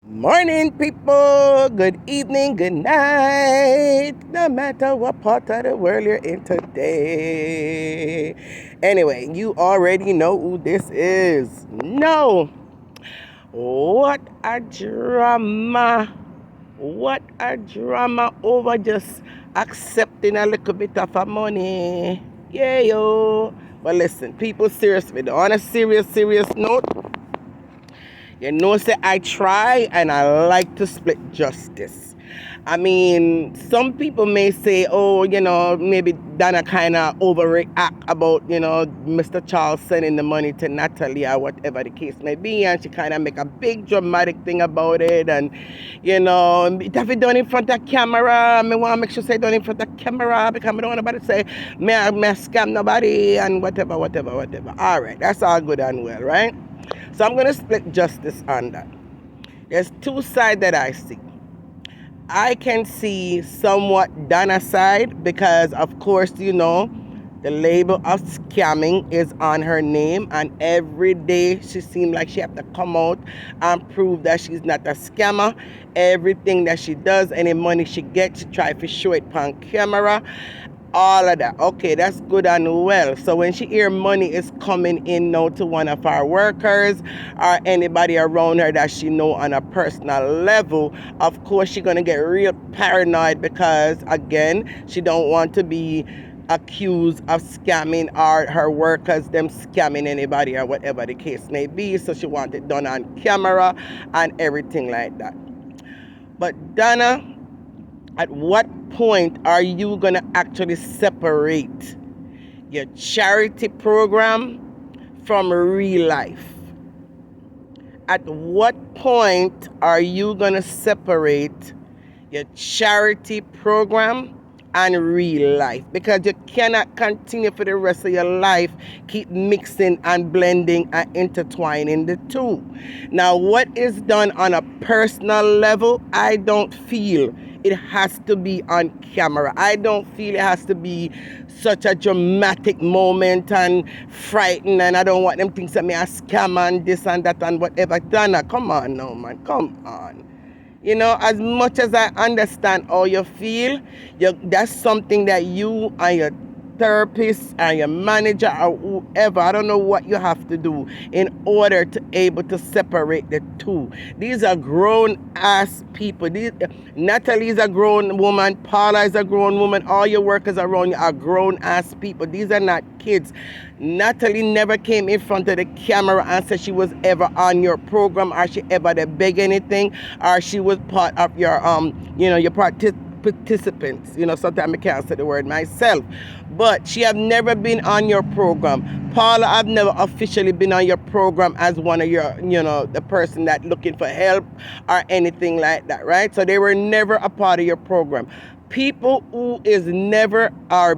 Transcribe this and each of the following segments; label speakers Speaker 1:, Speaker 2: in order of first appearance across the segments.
Speaker 1: Morning, people. Good evening, good night. No matter what part of the world you're in today. Anyway, you already know who this is. No. What a drama. What a drama over just accepting a little bit of a money. Yeah, yo. But listen, people, seriously, on a serious note, say I try and I like to split justice. I mean, some people may say, oh, maybe Donna kind of overreact about, Mr. Charles sending the money to Natalie or whatever the case may be. And she kind of make a big dramatic thing about it. And, if it done in front of camera, I want to make sure say done in front of camera because I don't want nobody to say, me scam nobody and whatever. All right, that's all good and well, right? So I'm going to split justice on that. There's two sides that I see. I can see somewhat Donna's side because, of course, the label of scamming is on her name, and every day she seems like she have to come out and prove that she's not a scammer. Everything that she does, any money she gets, she try to show it on camera. All of that. Okay, that's good and well. So when she hear money is coming in now to one of our workers or anybody around her that she know on a personal level, of course she's going to get real paranoid because, again, she don't want to be accused of scamming or her workers them scamming anybody or whatever the case may be. So she want it done on camera and everything like that. But Donna, at what point are you going to actually separate your charity program from real life? At what point are you going to separate your charity program and real life? Because you cannot continue for the rest of your life keep mixing and blending and intertwining the two. Now, what is done on a personal level, I don't feel it has to be on camera. I don't feel it has to be such a dramatic moment and frightening, and I don't want them things that me a scam and this and that and whatever. Donna, come on now, man, come on. As much as I understand how you feel, that's something that you and your therapist and your manager or whoever, I don't know what you have to do in order to able to separate the two. These are grown ass people. Natalie is a grown woman, Paula is a grown woman, all your workers around you are grown ass people. These are not kids. Natalie never came in front of the camera and said she was ever on your program or she ever did beg anything or she was part of your your participants. Sometimes I can't say the word myself. But she have never been on your program. Paula, I've never officially been on your program as one of your, the person that looking for help or anything like that, right? So they were never a part of your program. People who is never or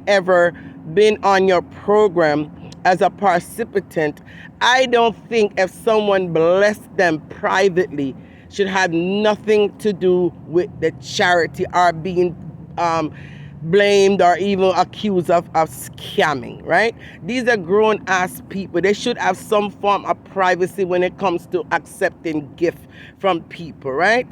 Speaker 1: ever been on your program as a participant, I don't think if someone blessed them privately should have nothing to do with the charity or being blamed or even accused of scamming, right? These are grown ass people. They should have some form of privacy when it comes to accepting gifts from people, right?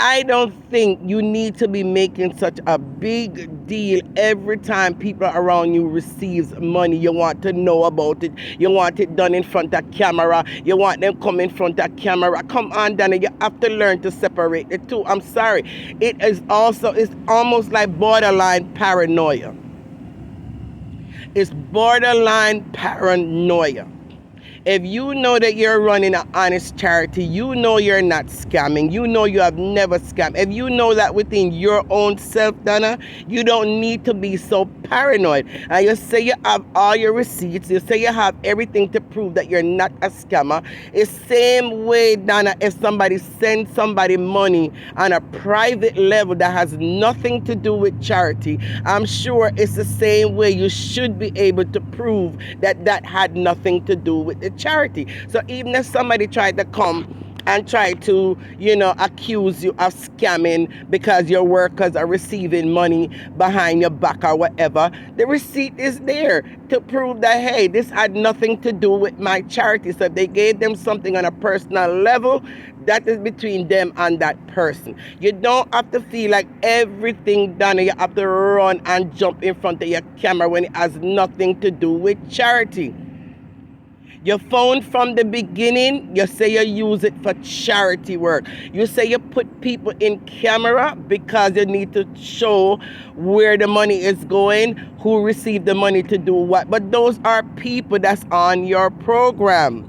Speaker 1: I don't think you need to be making such a big deal every time people around you receives money. You want to know about it. You want it done in front of camera. You want them come in front of camera. Come on, Donna, you have to learn to separate the two. I'm sorry. It's almost like borderline paranoia. It's borderline paranoia. If you know that you're running an honest charity, you know you're not scamming, you know you have never scammed. If you know that within your own self, Donna, you don't need to be so paranoid. And you say you have all your receipts, you say you have everything to prove that you're not a scammer. It's same way, Donna, if somebody sends somebody money on a private level that has nothing to do with charity, I'm sure it's the same way you should be able to prove that that had nothing to do with the charity. So even if somebody tried to come and try to, accuse you of scamming because your workers are receiving money behind your back or whatever, the receipt is there to prove that, hey, this had nothing to do with my charity. So if they gave them something on a personal level, that is between them and that person. You don't have to feel like everything done, you have to run and jump in front of your camera when it has nothing to do with charity. Your phone from the beginning, you say you use it for charity work. You say you put people in camera because you need to show where the money is going, who received the money to do what. But those are people that's on your program.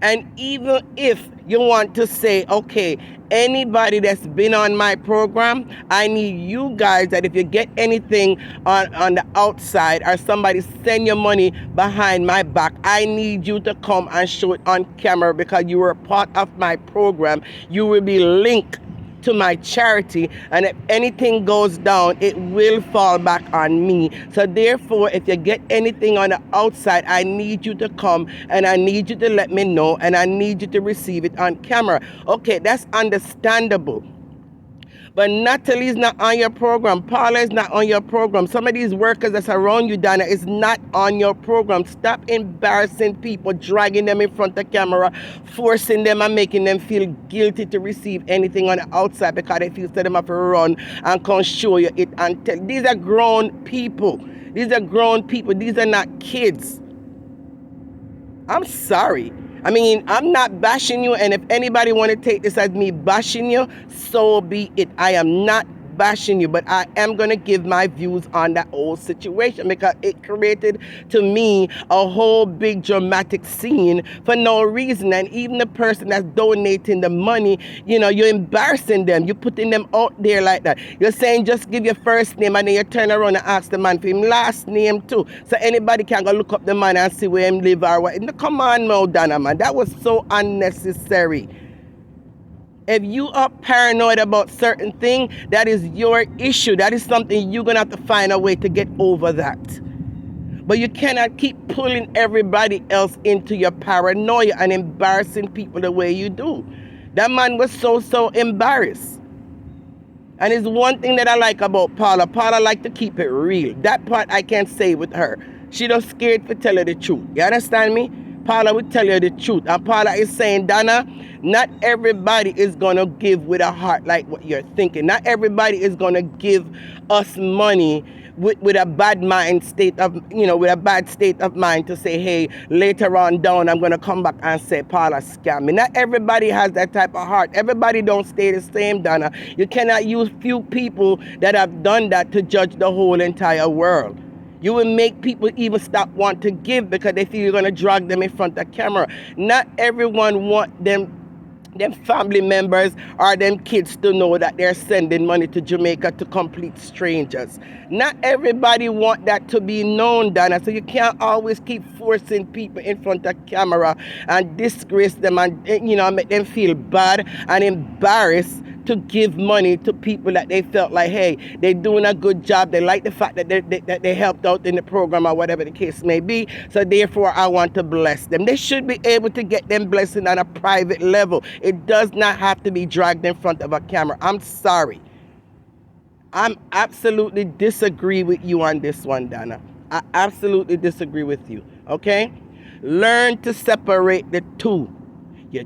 Speaker 1: And even if you want to say, okay, anybody that's been on my program, I need you guys that if you get anything on the outside or somebody send your money behind my back, I need you to come and show it on camera because you were part of my program. You will be linked to my charity, and if anything goes down, it will fall back on me. So therefore, if you get anything on the outside, I need you to come and I need you to let me know and I need you to receive it on camera. Okay, that's understandable. But Natalie's not on your program. Paula is not on your program. Some of these workers that's around you, Donna, is not on your program. Stop embarrassing people, dragging them in front of camera, forcing them and making them feel guilty to receive anything on the outside because they feel that them have to run and come show you it and tell. These are grown people. These are grown people. These are not kids. I'm sorry. I mean, I'm not bashing you, and if anybody want to take this as me bashing you, so be it. I am not bashing you, but I am going to give my views on that whole situation because it created to me a whole big dramatic scene for no reason. And even the person that's donating the money, you're embarrassing them. You're putting them out there like that. You're saying just give your first name and then you turn around and ask the man for him last name too. So anybody can go look up the man and see where him live or what. No, come on now, Donna, man. That was so unnecessary. If you are paranoid about certain thing, that is your issue. That is something you're going to have to find a way to get over that. But you cannot keep pulling everybody else into your paranoia and embarrassing people the way you do. That man was so embarrassed. And it's one thing that I like about Paula. Paula like to keep it real. That part I can't say with her. She don't scared to tell you the truth. You understand me? Paula will tell you the truth. And Paula is saying, Donna, not everybody is going to give with a heart like what you're thinking. Not everybody is going to give us money with a bad mind state of, with a bad state of mind to say, hey, later on down, I'm going to come back and say, Paula scam me. Not everybody has that type of heart. Everybody don't stay the same, Donna. You cannot use few people that have done that to judge the whole entire world. You will make people even stop want to give because they feel you're going to drag them in front of camera. Not everyone want them family members or them kids to know that they're sending money to Jamaica to complete strangers. Not everybody want that to be known, Donna. So you can't always keep forcing people in front of camera and disgrace them and, make them feel bad and embarrassed to give money to people that they felt like, hey, they're doing a good job. They like the fact that they helped out in the program or whatever the case may be. So therefore, I want to bless them. They should be able to get them blessing on a private level. It does not have to be dragged in front of a camera. I'm sorry. I'm absolutely disagree with you on this one, Donna. I absolutely disagree with you. Okay? Learn to separate the two. Your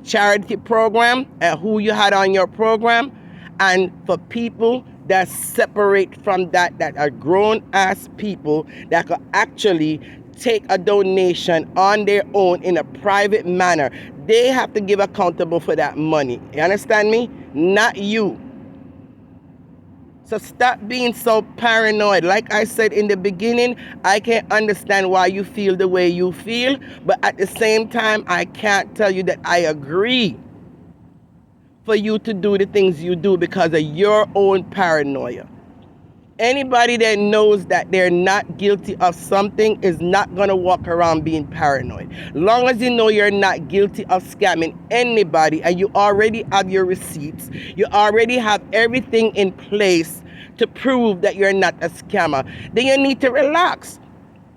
Speaker 1: charity program and who you had on your program, and for people that separate from that are grown ass people that could actually take a donation on their own in a private manner. They have to give accountable for that money. You understand me? Not you. So stop being so paranoid. Like I said in the beginning, I can understand why you feel the way you feel, but at the same time, I can't tell you that I agree for you to do the things you do because of your own paranoia. Anybody that knows that they're not guilty of something is not going to walk around being paranoid. Long as you know you're not guilty of scamming anybody and you already have your receipts, you already have everything in place to prove that you're not a scammer, then you need to relax.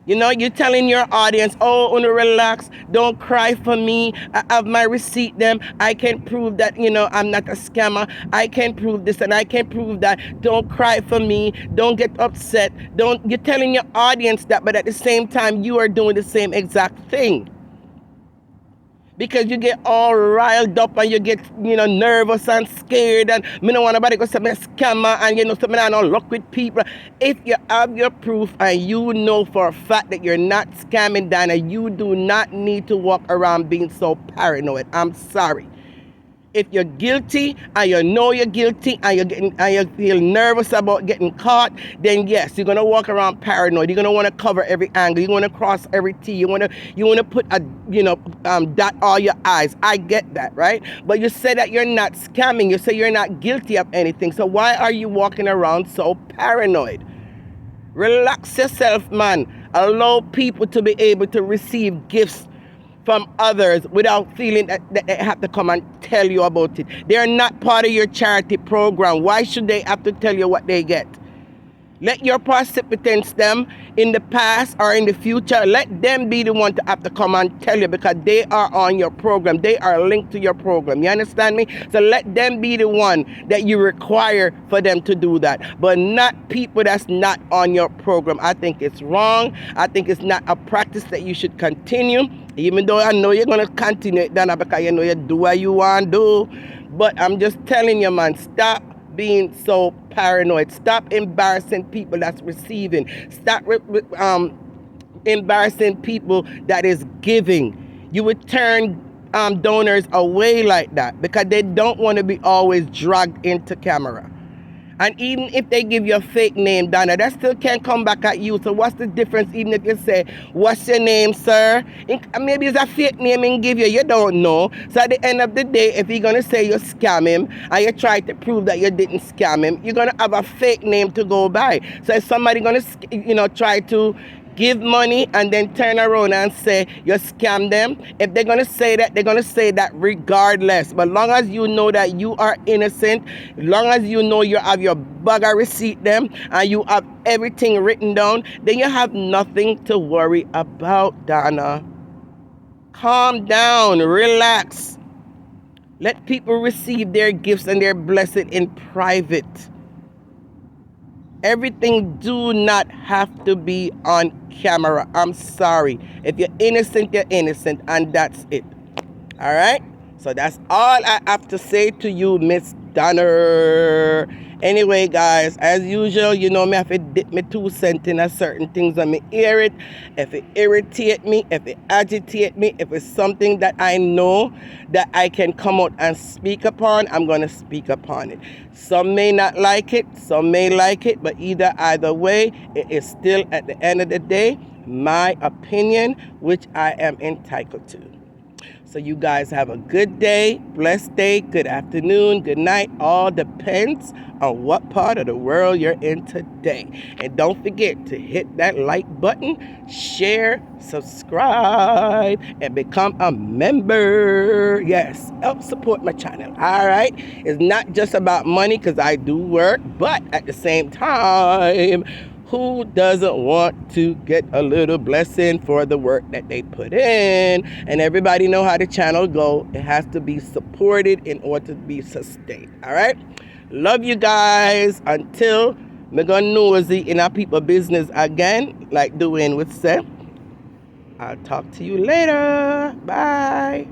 Speaker 1: You know, you're telling your audience, oh, relax, don't cry for me. I have my receipt them. I can prove that, I'm not a scammer. I can prove this and I can prove that. Don't cry for me. Don't get upset. You're telling your audience that, but at the same time, you are doing the same exact thing. Because you get all riled up and you get, nervous and scared, and me don't want nobody go say me a scammer, and so me don't luck with people. If you have your proof and you know for a fact that you're not scamming, Donna, you do not need to walk around being so paranoid. I'm sorry. If you're guilty and you know you're guilty and you feel nervous about getting caught, then yes, you're gonna walk around paranoid. You're gonna want to cover every angle. You want to cross every T. You want to put a dot all your I's. I get that, right? But you say that you're not scamming. You say you're not guilty of anything. So why are you walking around so paranoid? Relax yourself, man. Allow people to be able to receive gifts from others without feeling that they have to come and tell you about it. They're not part of your charity program. Why should they have to tell you what they get? Let your participants, them in the past or in the future, let them be the one to have to come and tell you, because they are on your program. They are linked to your program. You understand me? So let them be the one that you require for them to do that, but not people that's not on your program. I think it's wrong. I think it's not a practice that you should continue, even though I know you're going to continue it, Donna, because you do what you want to do. But I'm just telling you, man, stop being so paranoid. Stop embarrassing people that's receiving. Stop embarrassing people that is giving. You would turn donors away like that because they don't want to be always dragged into camera. And even if they give you a fake name, Donna, that still can't come back at you. So what's the difference even if you say, what's your name, sir? Maybe it's a fake name and give you don't know. So at the end of the day, if you're going to say you scam him and you try to prove that you didn't scam him, you're going to have a fake name to go by. So if somebody going to, try to give money and then turn around and say you scam them, if they're going to say that, they're going to say that regardless. But long as you know that you are innocent, long as you know you have your bag of receipt them and you have everything written down, then you have nothing to worry about, Donna. Calm down, relax. Let people receive their gifts and their blessing in private. Everything do not have to be on camera. I'm sorry. If you're innocent, you're innocent, and that's it. All right? So that's all I have to say to you, Miss Donna. Anyway, guys, as usual, me have to dip me 2 cents in a certain things when me hear it. If it irritate me, if it agitate me, if it's something that I know that I can come out and speak upon, I'm going to speak upon it. Some may not like it, some may like it, but either way, it is still, at the end of the day, my opinion, which I am entitled to. So you guys have a good day, blessed day, good afternoon, good night. All depends on what part of the world you're in today. And don't forget to hit that like button, share, subscribe, and become a member. Yes, help support my channel. All right? It's not just about money, because I do work, but at the same time, who doesn't want to get a little blessing for the work that they put in? And everybody know how the channel go. It has to be supported in order to be sustained. All right? Love you guys. Until me go nosy in our people business again, like Dwayne would say. I'll talk to you later. Bye.